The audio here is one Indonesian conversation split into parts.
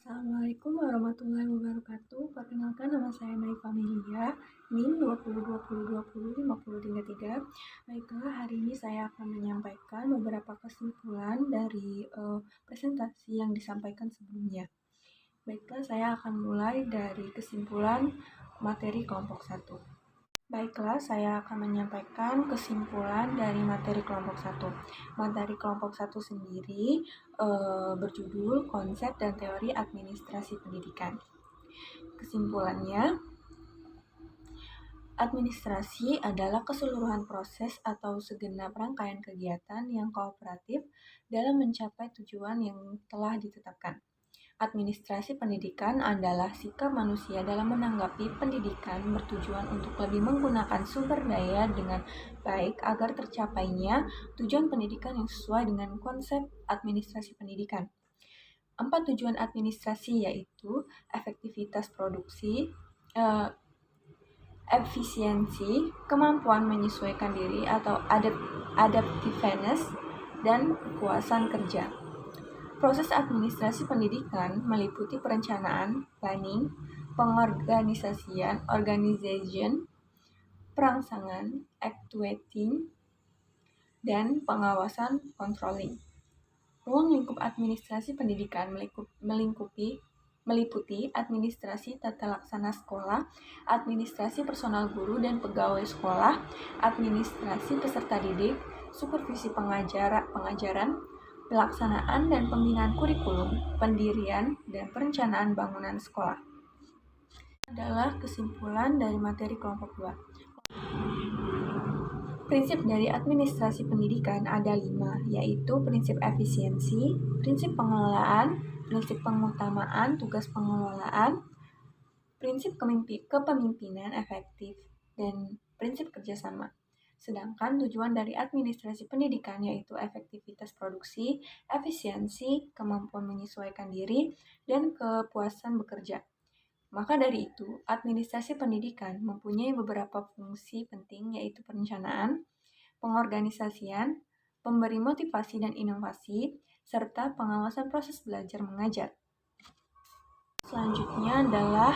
Assalamualaikum warahmatullahi wabarakatuh. Perkenalkan, nama saya Naifa Melia, NIM 2020205033. Baiklah, hari ini saya akan menyampaikan beberapa kesimpulan dari presentasi yang disampaikan sebelumnya. Baiklah, saya akan mulai dari kesimpulan materi kelompok 1. Baiklah, saya akan menyampaikan kesimpulan dari materi kelompok 1. Materi kelompok 1 sendiri berjudul Konsep dan Teori Administrasi Pendidikan. Kesimpulannya, administrasi adalah keseluruhan proses atau segenap rangkaian kegiatan yang kooperatif dalam mencapai tujuan yang telah ditetapkan. Administrasi pendidikan adalah sikap manusia dalam menanggapi pendidikan bertujuan untuk lebih menggunakan sumber daya dengan baik agar tercapainya tujuan pendidikan yang sesuai dengan konsep administrasi pendidikan. 4 tujuan administrasi yaitu efektivitas produksi, efisiensi, kemampuan menyesuaikan diri atau adaptiveness, dan kepuasan kerja. Proses administrasi pendidikan meliputi perencanaan, planning, pengorganisasian, organization, perangsangan, actuating, dan pengawasan, controlling. Ruang lingkup administrasi pendidikan meliputi administrasi tata laksana sekolah, administrasi personal guru dan pegawai sekolah, administrasi peserta didik, supervisi pengajaran, pelaksanaan dan pembinaan kurikulum, pendirian, dan perencanaan bangunan sekolah. Adalah kesimpulan dari materi kelompok 2. Prinsip dari administrasi pendidikan ada 5, yaitu prinsip efisiensi, prinsip pengelolaan, prinsip pengutamaan tugas pengelolaan, prinsip kepemimpinan efektif, dan prinsip kerjasama. Sedangkan tujuan dari administrasi pendidikan yaitu efektivitas produksi, efisiensi, kemampuan menyesuaikan diri, dan kepuasan bekerja. Maka dari itu, administrasi pendidikan mempunyai beberapa fungsi penting yaitu perencanaan, pengorganisasian, pemberi motivasi dan inovasi, serta pengawasan proses belajar mengajar. Selanjutnya adalah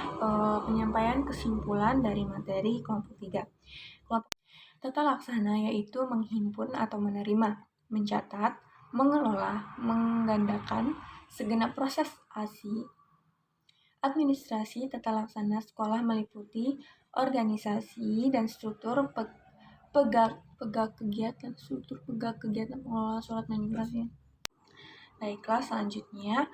penyampaian kesimpulan dari materi kelompok 3. Tata laksana yaitu menghimpun atau menerima, mencatat, mengelola, menggandakan segenap proses ASI. Administrasi tata laksana sekolah meliputi organisasi dan struktur kegiatan pengelola surat menyuratnya. Baiklah, selanjutnya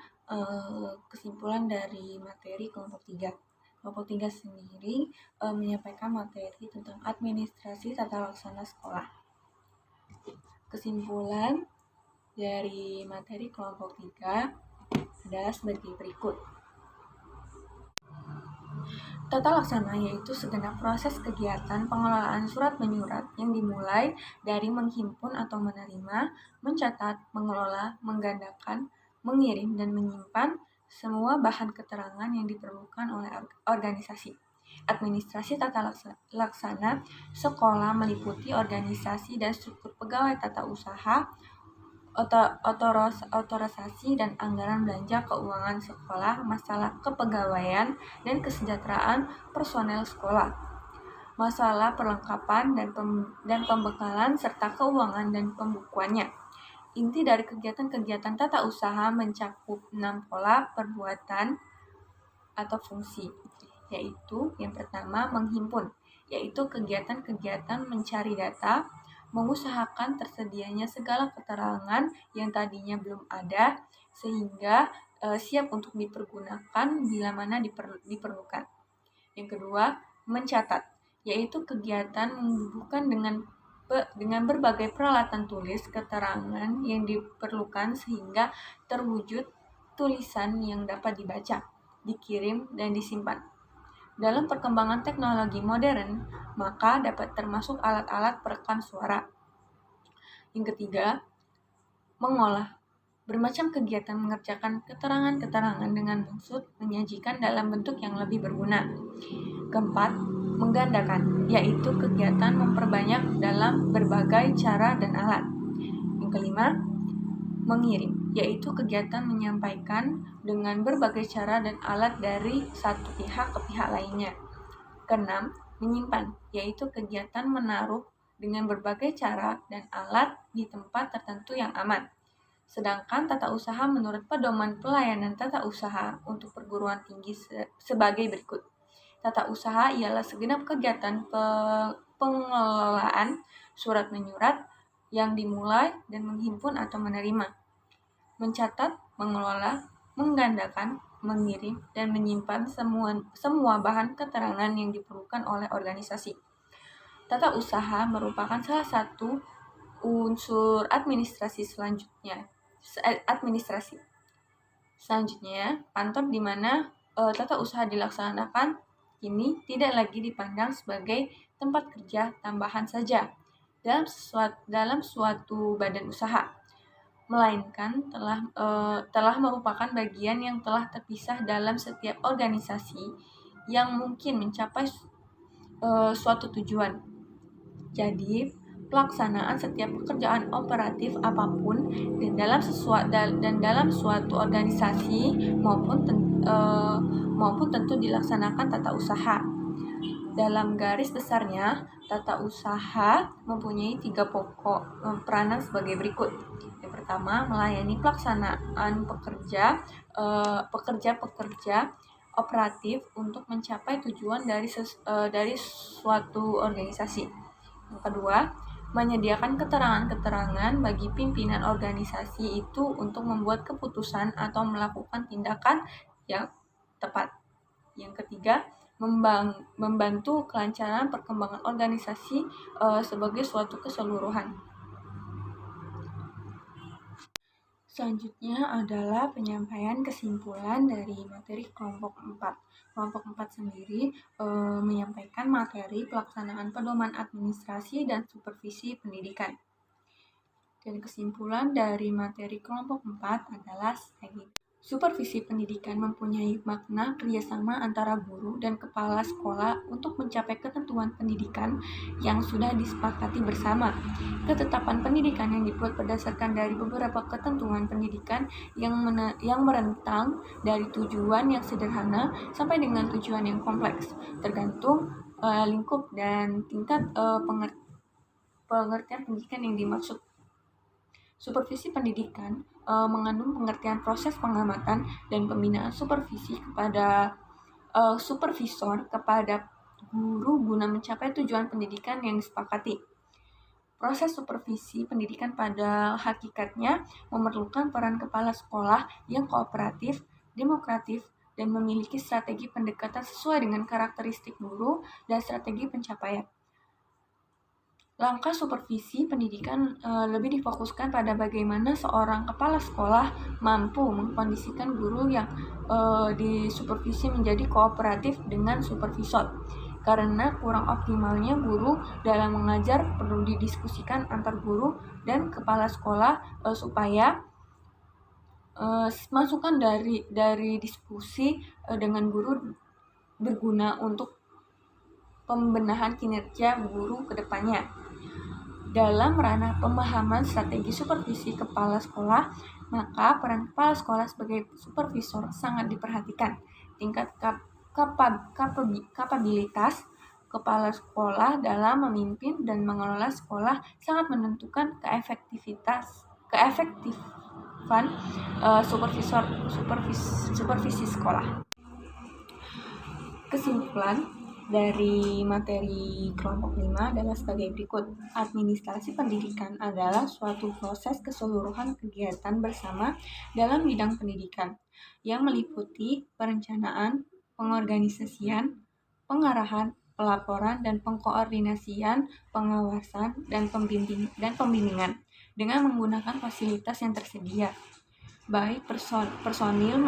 kesimpulan dari materi kelompok 3. Kelompok 3 sendiri menyampaikan materi tentang administrasi tata laksana sekolah. Kesimpulan dari materi kelompok 3 adalah sebagai berikut. Tata laksana yaitu segenap proses kegiatan pengelolaan surat menyurat yang dimulai dari menghimpun atau menerima, mencatat, mengelola, menggandakan, mengirim, dan menyimpan semua bahan keterangan yang diperlukan oleh organisasi. Administrasi tata laksana sekolah meliputi organisasi dan struktur pegawai tata usaha, otorisasi dan anggaran belanja keuangan sekolah, masalah kepegawaian dan kesejahteraan personel sekolah, masalah perlengkapan dan pembekalan serta keuangan dan pembukuannya. Inti dari kegiatan-kegiatan tata usaha mencakup 6 pola perbuatan atau fungsi, yaitu yang pertama menghimpun, yaitu kegiatan-kegiatan mencari data, mengusahakan tersedianya segala keterangan yang tadinya belum ada sehingga siap untuk dipergunakan bila mana diperlukan. Yang kedua, mencatat, yaitu kegiatan menghubungkan dengan berbagai peralatan tulis keterangan yang diperlukan sehingga terwujud tulisan yang dapat dibaca, dikirim, dan disimpan. Dalam perkembangan teknologi modern, maka dapat termasuk alat-alat perekam suara. Yang ketiga, mengolah. Bermacam kegiatan mengerjakan keterangan-keterangan dengan maksud menyajikan dalam bentuk yang lebih berguna. Keempat, menggandakan, yaitu kegiatan memperbanyak dalam berbagai cara dan alat. Yang kelima, mengirim, yaitu kegiatan menyampaikan dengan berbagai cara dan alat dari satu pihak ke pihak lainnya. Keenam, menyimpan, yaitu kegiatan menaruh dengan berbagai cara dan alat di tempat tertentu yang aman. Sedangkan tata usaha menurut Pedoman Pelayanan Tata Usaha untuk perguruan tinggi sebagai berikut. Tata usaha ialah segenap kegiatan pengelolaan surat menyurat yang dimulai dan menghimpun atau menerima, mencatat, mengelola, menggandakan, mengirim, dan menyimpan semua bahan keterangan yang diperlukan oleh organisasi. Tata usaha merupakan salah satu unsur administrasi selanjutnya. Kantor di mana tata usaha dilaksanakan kini tidak lagi dipandang sebagai tempat kerja tambahan saja dalam suatu badan usaha, melainkan telah merupakan bagian yang telah terpisah dalam setiap organisasi yang mungkin mencapai suatu tujuan. Jadi, pelaksanaan setiap pekerjaan operatif apapun dan dalam suatu organisasi maupun tentu dilaksanakan tata usaha. Dalam garis besarnya, tata usaha mempunyai 3 pokok peranan sebagai berikut. Yang pertama, melayani pelaksanaan pekerja operatif untuk mencapai tujuan dari suatu organisasi. Yang kedua, menyediakan keterangan-keterangan bagi pimpinan organisasi itu untuk membuat keputusan atau melakukan tindakan yang tepat. Yang ketiga, membantu kelancaran perkembangan organisasi sebagai suatu keseluruhan. Selanjutnya adalah penyampaian kesimpulan dari materi kelompok 4. Kelompok 4 sendiri menyampaikan materi pelaksanaan pedoman administrasi dan supervisi pendidikan. Dan kesimpulan dari materi kelompok 4 adalah supervisi pendidikan mempunyai makna kerjasama antara guru dan kepala sekolah untuk mencapai ketentuan pendidikan yang sudah disepakati bersama. Ketetapan pendidikan yang dibuat berdasarkan dari beberapa ketentuan pendidikan yang merentang dari tujuan yang sederhana sampai dengan tujuan yang kompleks, tergantung lingkup dan tingkat pengertian pendidikan yang dimaksud. Supervisi pendidikan mengandung pengertian proses pengamatan dan pembinaan supervisi kepada supervisor kepada guru guna mencapai tujuan pendidikan yang disepakati. Proses supervisi pendidikan pada hakikatnya memerlukan peran kepala sekolah yang kooperatif, demokratif, dan memiliki strategi pendekatan sesuai dengan karakteristik guru dan strategi pencapaian. Langkah supervisi pendidikan lebih difokuskan pada bagaimana seorang kepala sekolah mampu mengkondisikan guru yang disupervisi menjadi kooperatif dengan supervisor. Karena kurang optimalnya guru dalam mengajar perlu didiskusikan antar guru dan kepala sekolah supaya masukan dari diskusi dengan guru berguna untuk pembenahan kinerja guru ke depannya. Dalam ranah pemahaman strategi supervisi kepala sekolah, maka peran kepala sekolah sebagai supervisor sangat diperhatikan. Tingkat kapabilitas kepala sekolah dalam memimpin dan mengelola sekolah sangat menentukan keefektifan supervisi sekolah. Kesimpulan dari materi kelompok 5 adalah sebagai berikut. Administrasi pendidikan adalah suatu proses keseluruhan kegiatan bersama dalam bidang pendidikan yang meliputi perencanaan, pengorganisasian, pengarahan, pelaporan, dan pengkoordinasian, pengawasan, dan pembimbingan dengan menggunakan fasilitas yang tersedia, baik personil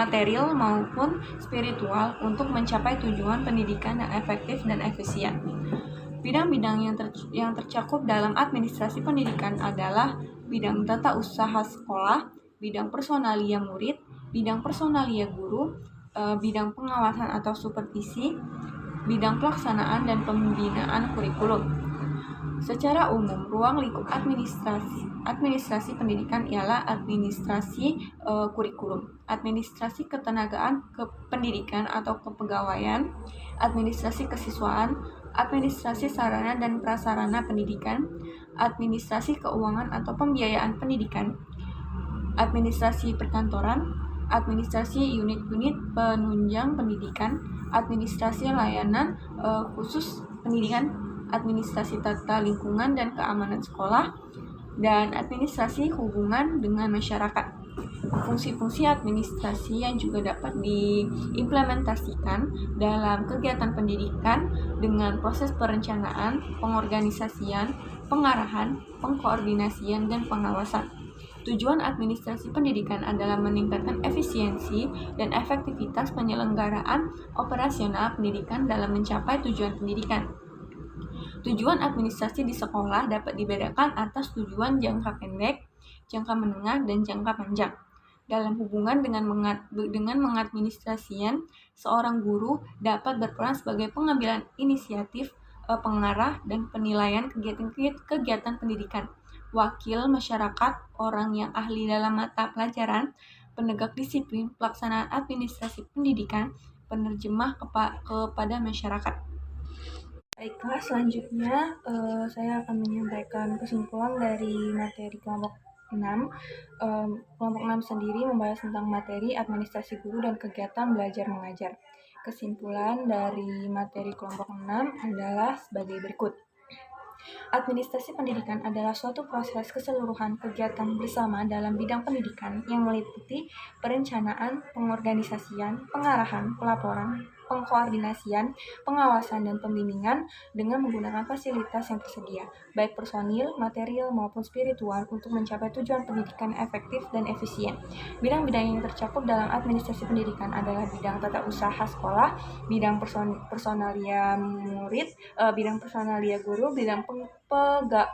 material maupun spiritual untuk mencapai tujuan pendidikan yang efektif dan efisien. Bidang-bidang yang tercakup dalam administrasi pendidikan adalah bidang tata usaha sekolah, bidang personalia murid, bidang personalia guru, bidang pengawasan atau supervisi, bidang pelaksanaan dan pembinaan kurikulum. Secara umum, ruang lingkup administrasi pendidikan ialah administrasi kurikulum, administrasi ketenagaan kependidikan atau kepegawaian, administrasi kesiswaan, administrasi sarana dan prasarana pendidikan, administrasi keuangan atau pembiayaan pendidikan, administrasi perkantoran, administrasi unit-unit penunjang pendidikan, administrasi layanan khusus pendidikan, administrasi tata lingkungan dan keamanan sekolah, dan administrasi hubungan dengan masyarakat. Fungsi-fungsi administrasi yang juga dapat diimplementasikan dalam kegiatan pendidikan dengan proses perencanaan, pengorganisasian, pengarahan, pengkoordinasian, dan pengawasan. Tujuan administrasi pendidikan adalah meningkatkan efisiensi dan efektivitas penyelenggaraan operasional pendidikan dalam mencapai tujuan pendidikan. Tujuan administrasi di sekolah dapat dibedakan atas tujuan jangka pendek, jangka menengah, dan jangka panjang. Dalam hubungan dengan mengadministrasian, seorang guru dapat berperan sebagai pengambilan inisiatif, pengarah, dan penilaian kegiatan pendidikan. Wakil masyarakat, orang yang ahli dalam mata pelajaran, penegak disiplin, pelaksanaan administrasi pendidikan, penerjemah kepada masyarakat. Baiklah, selanjutnya saya akan menyampaikan kesimpulan dari materi kelompok 6. Kelompok 6 sendiri membahas tentang materi administrasi guru dan kegiatan belajar mengajar. Kesimpulan dari materi kelompok 6 adalah sebagai berikut. Administrasi pendidikan adalah suatu proses keseluruhan kegiatan bersama dalam bidang pendidikan yang meliputi perencanaan, pengorganisasian, pengarahan, pelaporan, pengkoordinasian, pengawasan, dan pembimbingan dengan menggunakan fasilitas yang tersedia, baik personil, material, maupun spiritual untuk mencapai tujuan pendidikan efektif dan efisien. Bidang-bidang yang tercakup dalam administrasi pendidikan adalah bidang tata usaha sekolah, bidang personalia murid, bidang personalia guru, bidang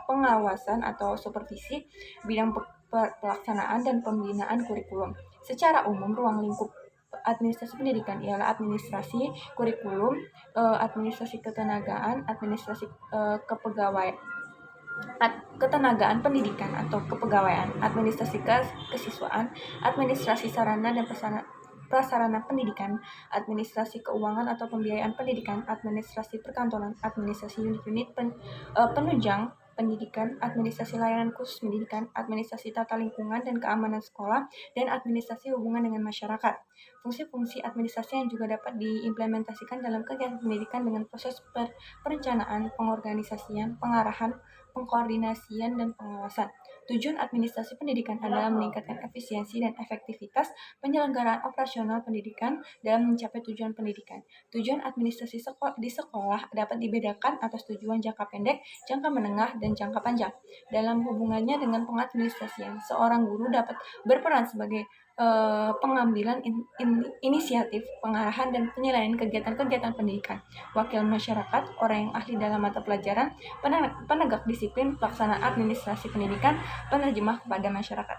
pengawasan atau supervisi, bidang pelaksanaan dan pembinaan kurikulum. Secara umum, ruang lingkup administrasi pendidikan ialah administrasi kurikulum, administrasi ketenagaan, administrasi kepegawaian, ketenagaan pendidikan atau kepegawaian, administrasi kesiswaan, administrasi sarana dan prasarana pendidikan, administrasi keuangan atau pembiayaan pendidikan, administrasi perkantoran, administrasi unit-unit penunjang pendidikan, administrasi layanan khusus pendidikan, administrasi tata lingkungan dan keamanan sekolah, dan administrasi hubungan dengan masyarakat. Fungsi-fungsi administrasi yang juga dapat diimplementasikan dalam kegiatan pendidikan dengan proses perencanaan, pengorganisasian, pengarahan, pengkoordinasian, dan pengawasan. Tujuan administrasi pendidikan adalah meningkatkan efisiensi dan efektivitas penyelenggaraan operasional pendidikan dalam mencapai tujuan pendidikan. Tujuan administrasi di sekolah dapat dibedakan atas tujuan jangka pendek, jangka menengah, dan jangka panjang. Dalam hubungannya dengan pengadministrasian, seorang guru dapat berperan sebagai pengambilan inisiatif, pengarahan, dan penilaian kegiatan-kegiatan pendidikan. Wakil masyarakat, orang yang ahli dalam mata pelajaran, penegak disiplin, pelaksana administrasi pendidikan, penerjemah kepada masyarakat.